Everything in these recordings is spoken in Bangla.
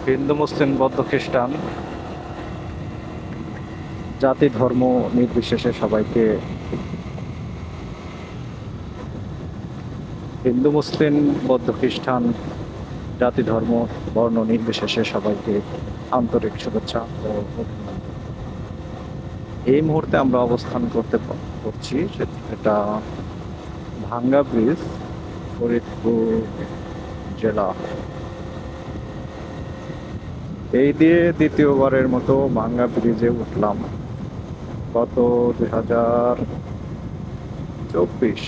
হিন্দু, মুসলিম, বৌদ্ধ, খ্রিস্টান জাতি ধর্ম নির্বিশেষে সবাইকে, হিন্দু, মুসলিম, বৌদ্ধ, খ্রিস্টান জাতি ধর্ম বর্ণ নির্বিশেষে সবাইকে আন্তরিক শুভেচ্ছা ও অভিনন্দন। এই মুহূর্তে আমরা অবস্থান করছি সেটা ভাঙ্গা ব্রিজ, ফরিদপুর জেলা। এই দিয়ে দ্বিতীয়বারের মতো ভাঙ্গা ব্রিজে উঠলাম গত 2024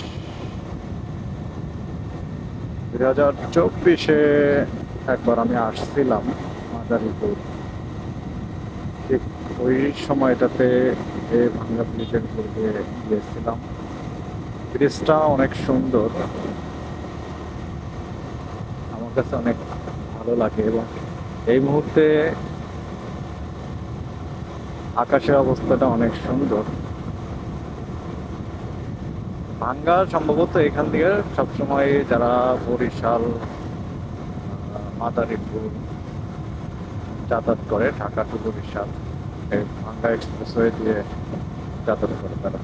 2024-এ একবার আমি আসছিলাম মাদারীপুর। ঠিক ওই সময়টাতে এই ভাঙ্গা ব্রিজের উপর দিয়ে গিয়েছিলাম। ব্রিজটা অনেক সুন্দর, আমার কাছে অনেক ভালো লাগে। এবং এই মুহূর্তে আকাশের অবস্থাটা অনেক সুন্দর। ভাঙ্গা সম্ভবত এখান থেকে সবসময় যারা বরিশাল, মাদারীপুর যাতায়াত করে, ঢাকা টু বরিশাল এই ভাঙ্গা এক্সপ্রেসওয়ে দিয়ে যাতায়াত করে তারা।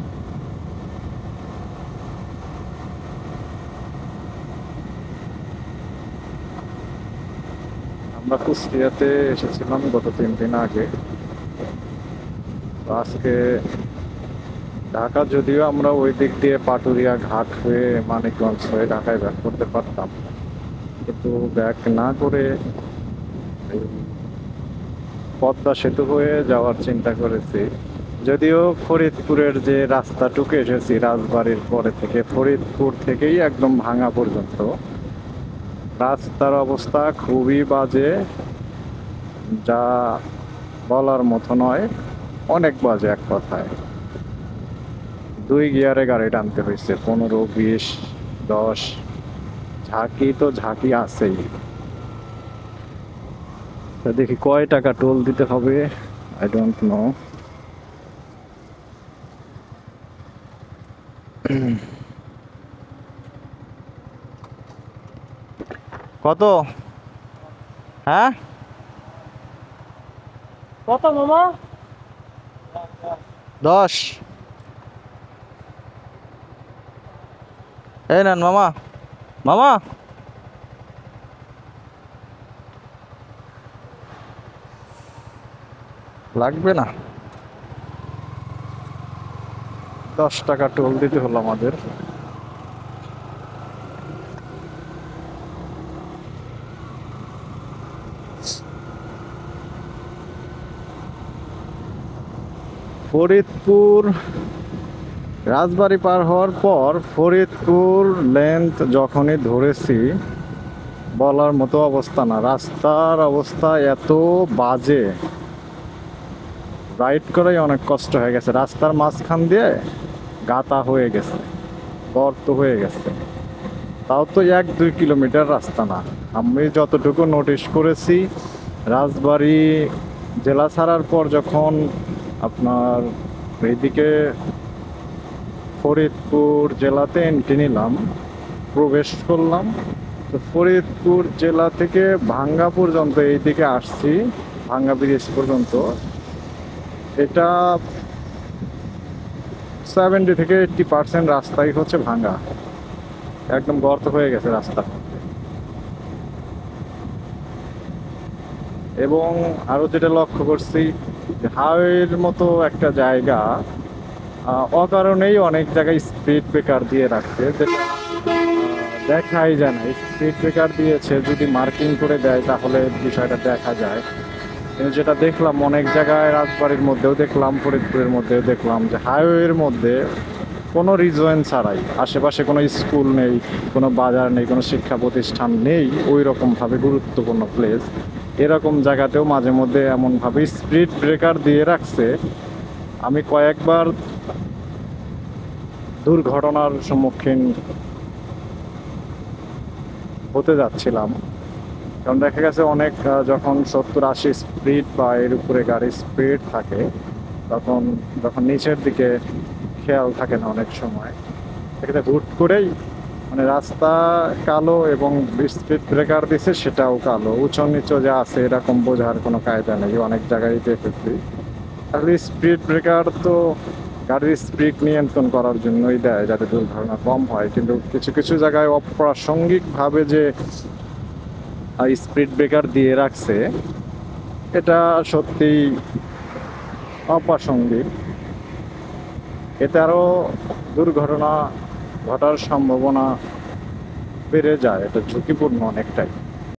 আমরা কুষ্টিয়াতে এসেছিলাম গত 3 দিন আগে। তো আজকে ঢাকা, যদিও আমরা ওই দিক দিয়ে পাটুরিয়া ঘাট হয়ে মানিকগঞ্জ হয়ে ঢাকায় ব্যাক করতে পারতাম, কিন্তু ব্যাক না করে এই পদ্মা সেতু হয়ে যাওয়ার চিন্তা করেছি। যদিও ফরিদপুরের যে রাস্তাটুকু এসেছি রাজবাড়ির পরে থেকে, ফরিদপুর থেকেই একদম ভাঙা পর্যন্ত রাস্তার অবস্থা খুবই বাজে, যা বলার মতো নয়, অনেক বাজে। এক কথায় 2 গিয়ারে গাড়ি টানতে হয়েছে, 15, 20, 10, ঝাঁকি তো ঝাঁকি আছেই। তা দেখি কয় টাকা টোল দিতে হবে, আই ডোন্ট নো। কত? হ্যাঁ, কত মামা? 10। এই নেন মামা। মামা, লাগবে না, 10 টাকা টোল দিতে হলো আমাদের। ফরিদপুর রাজবাড়ি পার হওয়ার পর ফরিদপুর লেন্থ যখনই ধরেছি, বলার মতো অবস্থা না। রাস্তার অবস্থা এত বাজে, রাইড করাই অনেক কষ্ট হয়ে গেছে। রাস্তার মাঝখান দিয়ে গাতা হয়ে গেছে, গর্ত হয়ে গেছে। তাও তো 1-2 কিলোমিটার রাস্তা না। আমি যতটুকু নোটিশ করেছি, রাজবাড়ি জেলা ছাড়ার পর যখন আপনার এইদিকে ফরিদপুর জেলাতে এন্ট্রি নিলাম, প্রবেশ করলাম, তো ফরিদপুর জেলা থেকে ভাঙ্গা পর্যন্ত এইদিকে আসছি, ভাঙ্গা ব্রিজ পর্যন্ত, এটা 70 থেকে 80% রাস্তাই হচ্ছে ভাঙ্গা, একদম গর্ত হয়ে গেছে রাস্তা। এবং আরো যেটা লক্ষ্য করছি, হাইওয়ের মতো একটা জায়গা, অকারণেই অনেক জায়গায় স্পিড ব্রেকার দিয়ে রাখছে, যেটা দেখাই যায় না। স্পিড ব্রেকার দিয়েছে, যদি মার্কিং করে দেয় তাহলে বিষয়টা দেখা যায়। কিন্তু যেটা দেখলাম অনেক জায়গায়, রাজবাড়ির মধ্যেও দেখলাম, ফরিদপুরের মধ্যেও দেখলাম, যে হাইওয়ের মধ্যে কোনো রিজন ছাড়াই, আশেপাশে কোনো স্কুল নেই, কোনো বাজার নেই, কোনো শিক্ষা প্রতিষ্ঠান নেই ওই রকমভাবে গুরুত্বপূর্ণ প্লেস, এরকম জায়গাতেও মাঝে মধ্যে এমনভাবে স্পিড ব্রেকার দিয়ে রাখছে, আমি কয়েকবার দুর্ঘটনার সম্মুখীন হতে যাচ্ছিলাম। কারণ দেখা গেছে অনেক, যখন 70-80 স্পিড বা এর উপরে গাড়ি স্পিড থাকে, তখন যখন নিচের দিকে খেয়াল থাকে না অনেক সময়, সেক্ষেত্রে হুট করেই মানে রাস্তা কালো এবং স্পিড ব্রেকার দিছে সেটাও কালো, উঁচু নিচু যে আছে এরকম বোঝার কোনো কায়দা নেই, অনেক জায়গায় দেখেছি। আসলে স্পিড ব্রেকার তো গাড়ির স্পিড নিয়ন্ত্রণ করার জন্যই দেয় যাতে দুর্ঘটনা কম হয়, কিন্তু কিছু কিছু জায়গায় অপ্রাসঙ্গিকভাবে যে স্পিড ব্রেকার দিয়ে রাখছে এটা সত্যিই অপ্রাসঙ্গিক। এতে আরও দুর্ঘটনা ঘটার সম্ভাবনা বেড়ে যায়, এটা ঝুঁকিপূর্ণ অনেকটাই।